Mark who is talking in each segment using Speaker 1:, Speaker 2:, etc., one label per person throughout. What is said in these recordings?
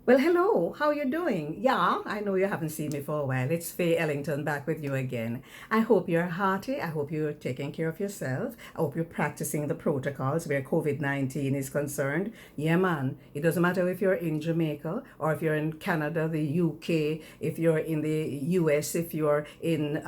Speaker 1: Well, hello. How are you doing? Yeah, I know you haven't seen me for a while. It's Faye Ellington back with you again. I hope you're hearty. I hope you're taking care of yourself. I hope you're practicing the protocols where COVID-19 is concerned. Yeah, man. It doesn't matter if you're in Jamaica or if you're in Canada, the UK, if you're in the US, if you're in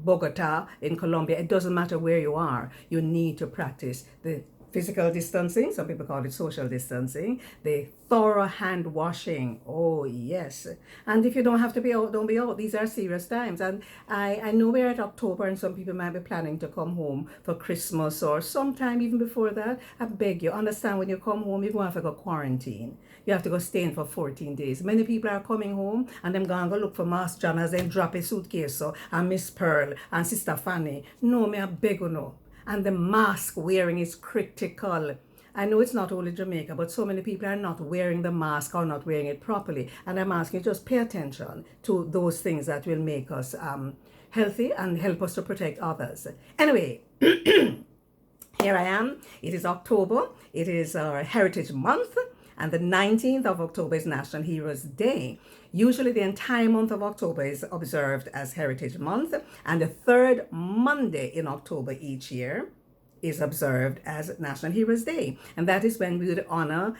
Speaker 1: Bogota, in Colombia. It doesn't matter where you are. You need to practice the physical distancing, some people call it social distancing, the thorough hand washing. Oh, yes. And if you don't have to be out, don't be out. These are serious times. And I know we're at October and some people might be planning to come home for Christmas or sometime even before that. I beg you, understand when you come home, you're going to have to go quarantine. You have to go stay in for 14 days. Many people are coming home and them going to go look for Master John as then drop a suitcase. So, and Miss Pearl and Sister Fanny. No, me I beg you no. And the mask wearing is critical. I know it's not only Jamaica, but so many people are not wearing the mask or not wearing it properly. And I'm asking you just pay attention to those things that will make us healthy and help us to protect others. Anyway, here I am. It is October. It is our Heritage Month. And the 19th of October is National Heroes Day. Usually the entire month of October is observed as Heritage Month, and the third Monday in October each year is observed as National Heroes Day. And that is when we would honor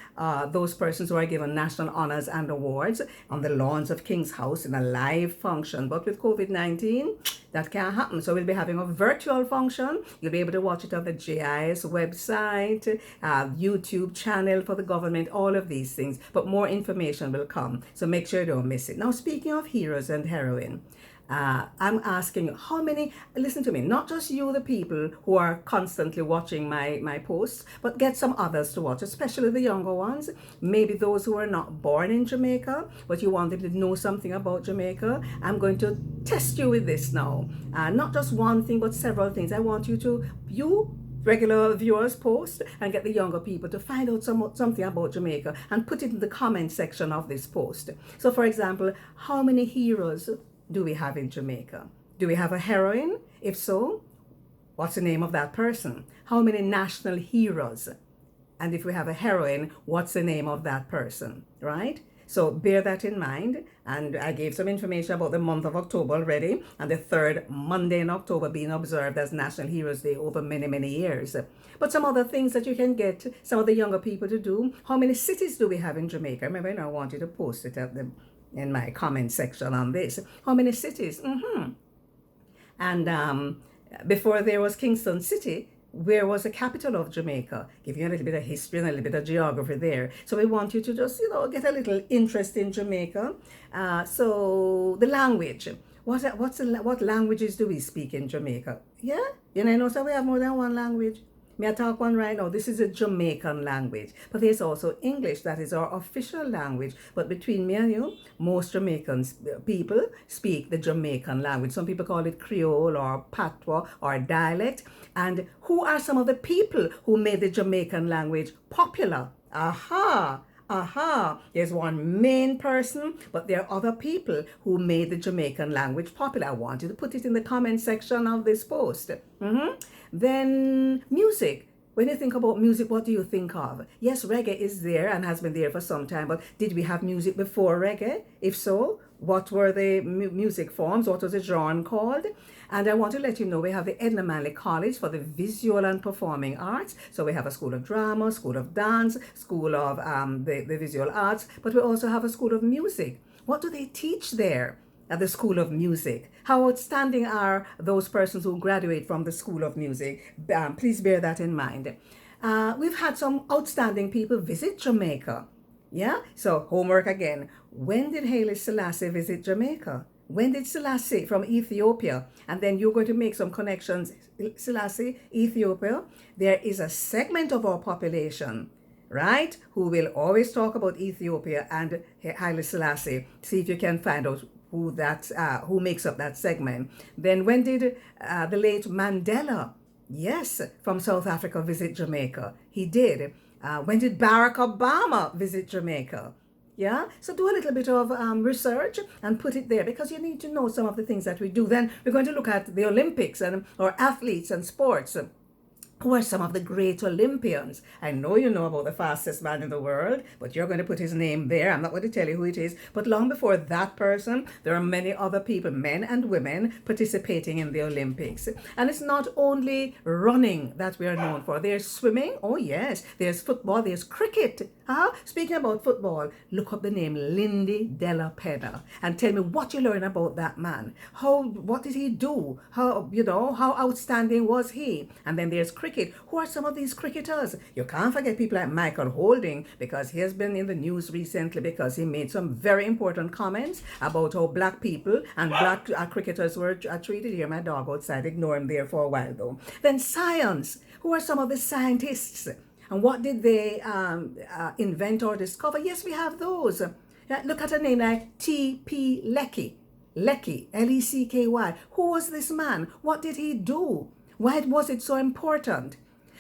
Speaker 1: those persons who are given national honors and awards on the lawns of King's House in a live function. But with COVID-19, that can't happen. So we'll be having a virtual function. You'll be able to watch it on the JIS website, YouTube channel for the government, all of these things. But more information will come. So make sure you don't miss it. Now, speaking of heroes and heroine, I'm asking how many, listen to me, not just you, the people who are constantly watching my posts, but get some others to watch, especially the younger ones, maybe those who are not born in Jamaica, but you want them to know something about Jamaica. I'm going to test you with this now. Not just one thing, but several things. I want you regular viewers post and get the younger people to find out something about Jamaica and put it in the comment section of this post. So for example, how many heroes do we have in Jamaica? Do we have a heroine? If so, what's the name of that person? How many national heroes? And if we have a heroine, what's the name of that person, right? So bear that in mind. And I gave some information about the month of October already, and the third Monday in October being observed as National Heroes Day over many, many years. But some other things that you can get some of the younger people to do. How many cities do we have in Jamaica? Remember, I want you to post it in my comment section on this. How many cities? And before there was Kingston City, where was the capital of Jamaica? Give you a little bit of history and a little bit of geography there. So we want you to just, get a little interest in Jamaica. So the language. What languages do we speak in Jamaica? Yeah? So we have more than one language. Me I talk one right now. This is a Jamaican language. But there's also English. That is our official language. But between me and you, most Jamaicans people speak the Jamaican language. Some people call it Creole or Patois or dialect. And who are some of the people who made the Jamaican language popular? There's one main person, but there are other people who made the Jamaican language popular. I want you to put it in the comment section of this post. Then music. When you think about music, what do you think of? Yes, reggae is there and has been there for some time, but did we have music before reggae? If so, what were the music forms? What was the genre called? And I want to let you know we have the Edna Manley College for the Visual and Performing Arts. So we have a school of drama, school of dance, school of the visual arts, but we also have a school of music. What do they teach there at the School of Music? How outstanding are those persons who graduate from the School of Music? Please bear that in mind. We've had some outstanding people visit Jamaica. Yeah? So homework again. When did Haile Selassie visit Jamaica? When did Selassie from Ethiopia? And then you're going to make some connections. Selassie, Ethiopia. There is a segment of our population, right, who will always talk about Ethiopia and Haile Selassie. See if you can find out who makes up that segment. Then when did the late Mandela, yes, from South Africa visit Jamaica? He did. When did Barack Obama visit Jamaica? Yeah, so do a little bit of research and put it there because you need to know some of the things that we do. Then we're going to look at the Olympics and our athletes and sports. Who are some of the great Olympians? I know you know about the fastest man in the world, but you're going to put his name there. I'm not going to tell you who it is. But long before that person, there are many other people, men and women, participating in the Olympics. And it's not only running that we are known for. There's swimming. Oh, yes. There's football. There's cricket. Speaking about football, look up the name Lindy Della Penna and tell me what you learn about that man. What did he do? How outstanding was he? And then there's cricket. Who are some of these cricketers? You can't forget people like Michael Holding, because he has been in the news recently because he made some very important comments about how black people and black cricketers were treated. Here, my dog outside, ignore him there for a while though. Then science. Who are some of the scientists? And what did they invent or discover? Yes, we have those. Look at a name like T.P. Lecky. Lecky, L-E-C-K-Y. Who was this man? What did he do? Why was it so important?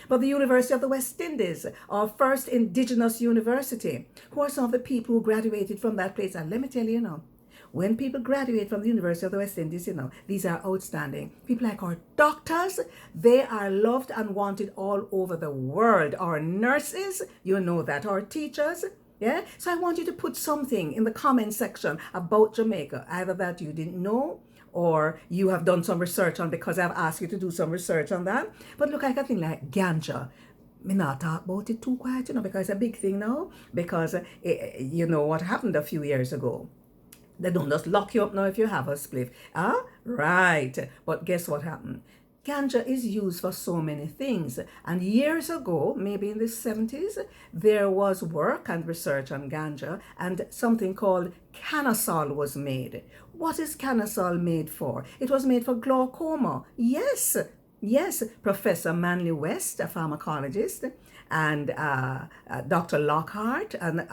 Speaker 1: But the University of the West Indies, our first indigenous university, who are some of the people who graduated from that place? And let me tell you, when people graduate from the University of the West Indies, these are outstanding. People like our doctors, they are loved and wanted all over the world. Our nurses, you know that. Our teachers, yeah? So I want you to put something in the comment section about Jamaica, either that you didn't know or you have done some research on, because I've asked you to do some research on that. But look at a thing like ganja. Me not talk about it too quiet, because it's a big thing now. Because you know what happened a few years ago. They don't just lock you up now if you have a spliff. Right. But guess what happened? Ganja is used for so many things. And years ago, maybe in the 70s, there was work and research on ganja, and something called cannasol was made. What is cannasol made for? It was made for glaucoma. Yes. Professor Manley West, a pharmacologist, and Dr. Lockhart, an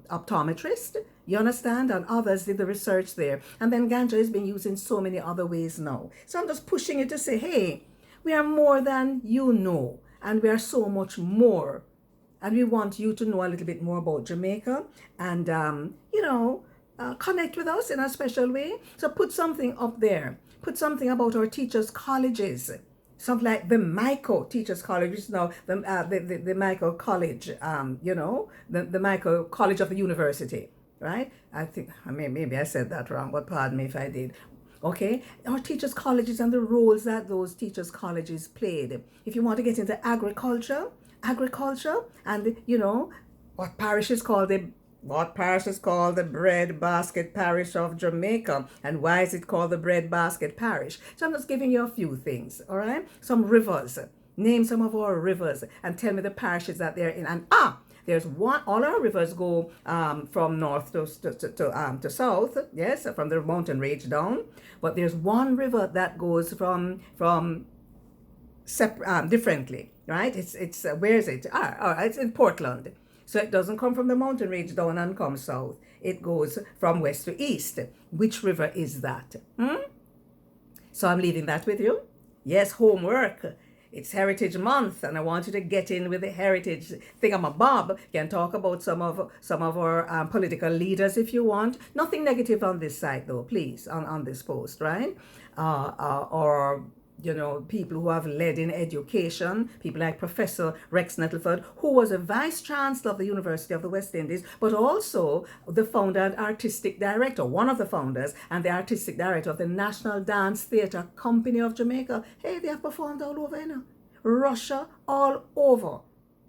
Speaker 1: optometrist, you understand? And others did the research there. And then ganja is being used in so many other ways now. So I'm just pushing you to say, hey, we are more than you know. And we are so much more. And we want you to know a little bit more about Jamaica. And, connect with us in a special way. So put something up there. Put something about our teachers' colleges. Something like the Michael Teachers College, which is now the Michael College, the Michael College of the University, right? I think, maybe I said that wrong, but pardon me if I did. Okay, our teachers' colleges and the roles that those teachers' colleges played. If you want to get into agriculture, and what parish is called the breadbasket parish of Jamaica, and why is it called the breadbasket parish? So I'm just giving you a few things, all right? Some rivers. Name some of our rivers and tell me the parishes that they're in. And there's one. All our rivers go from north to south. Yes, from the mountain range down. But there's one river that goes from differently, right? It's where is it? It's in Portland. So it doesn't come from the mountain range down and come south. It goes from west to east. Which river is that? So I'm leaving that with you. Yes, homework. It's Heritage Month, and I want you to get in with the heritage thingamabob. You can talk about some of our political leaders if you want. Nothing negative on this site, though, please, on this post, right? Or people who have led in education, people like Professor Rex Nettleford, who was a Vice Chancellor of the University of the West Indies, but also the founder and artistic director, one of the founders, and the artistic director of the National Dance Theatre Company of Jamaica. Hey, they have performed all over, Russia, all over.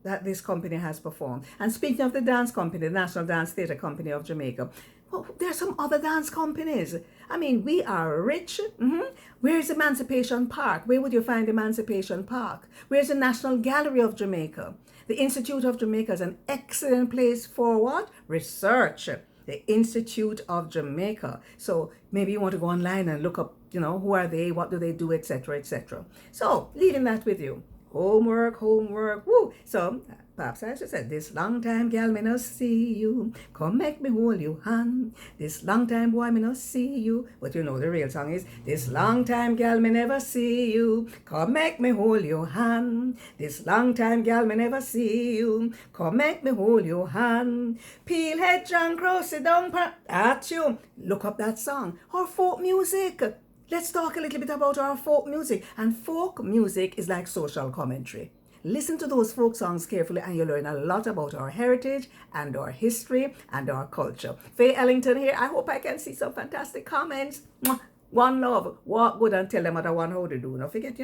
Speaker 1: That this company has performed. And speaking of the dance company, the National Dance Theatre Company of Jamaica, there are some other dance companies. I mean, we are rich. Where's Emancipation Park? Where would you find Emancipation Park? Where's the National Gallery of Jamaica? The Institute of Jamaica is an excellent place for what? Research. The Institute of Jamaica. So maybe you want to go online and look up, who are they, what do they do, etc., etc. So leaving that with you. Homework, woo. So perhaps I should say, this long time gal me no see you, come make me hold you hand. This long time boy me no see you, but the real song is, this long time gal me never see you, come make me hold your hand. This long time gal me never see you, come make me hold your hand. Peel head John Crow, sit down at you. Look up that song. Or folk music. Let's talk a little bit about our folk music. And folk music is like social commentary. Listen to those folk songs carefully and you'll learn a lot about our heritage and our history and our culture. Faye Ellington here. I hope I can see some fantastic comments. Mwah. One love. Walk good and tell them what I want how to do. Don't forget,